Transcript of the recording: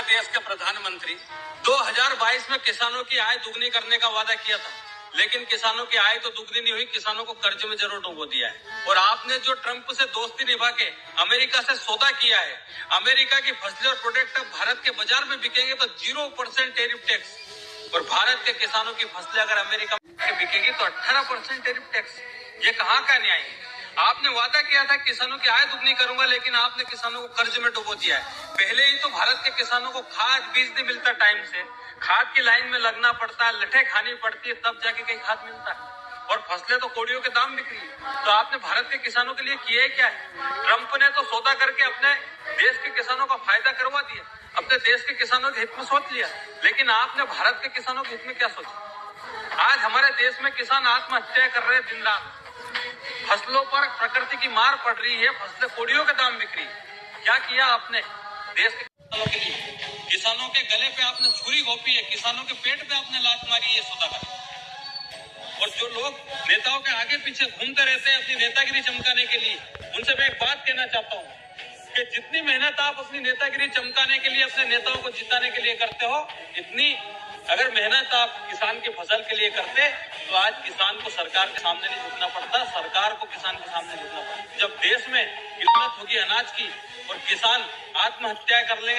देश के प्रधानमंत्री 2022 में किसानों की आय दुगनी करने का वादा किया था, लेकिन किसानों की आय तो दुगनी नहीं हुई, किसानों को कर्ज में जरूर डुबो दिया है। और आपने जो ट्रंप से दोस्ती निभा के अमेरिका से सौदा किया है, अमेरिका की फसलें और प्रोडक्ट अब भारत के बाजार में बिकेंगे तो 0% टैरिफ टैक्स, और भारत के किसानों की फसलें अगर अमेरिका में बिकेगी तो 18% टैरिफ टैक्स। ये कहाँ का न्याय है? आपने वादा किया था किसानों की आय दुगनी करूंगा, लेकिन आपने किसानों को कर्ज में डुबो दिया है। पहले ही तो भारत के किसानों को खाद बीज नहीं मिलता टाइम से, खाद की लाइन में लगना पड़ता है, लठे खानी पड़ती है, तब जाके कहीं खाद मिलता है, और फसलें तो कोड़ियों के दाम बिक रही है। तो आपने भारत के किसानों के लिए किया है क्या है? ट्रंप ने तो सौदा करके अपने देश के किसानों का फायदा करवा दिया, अपने देश के किसानों के हित में सोच लिया, लेकिन आपने भारत के किसानों के हित में क्या सोचा? आज हमारे देश में किसान आत्महत्या कर रहे हैं दिन रात, फसलों पर प्रकृति की मार पड़ रही है, फसलें कोड़ियों के दाम बिक रही है। क्या किया आपने देश के किसानों के लिए? किसानों के गले पे आपने छुरी घोंपी है, किसानों के पेट पे आपने लात मारी है सौदा कर। और जो लोग नेताओं के आगे पीछे घूमते रहते हैं अपनी नेतागिरी चमकाने के लिए, उनसे मैं एक बात कहना चाहता हूँ कि जितनी मेहनत आप अपनी नेतागिरी चमकाने के लिए, अपने नेताओं को जिताने के लिए करते हो, इतनी अगर मेहनत आप किसान की फसल के लिए करते तो आज किसान को सरकार के सामने नहीं झुकना पड़ता, सरकार को किसान के सामने झुकना पड़ता। जब देश में किल्लत होगी अनाज की और किसान आत्महत्या कर लेंगे,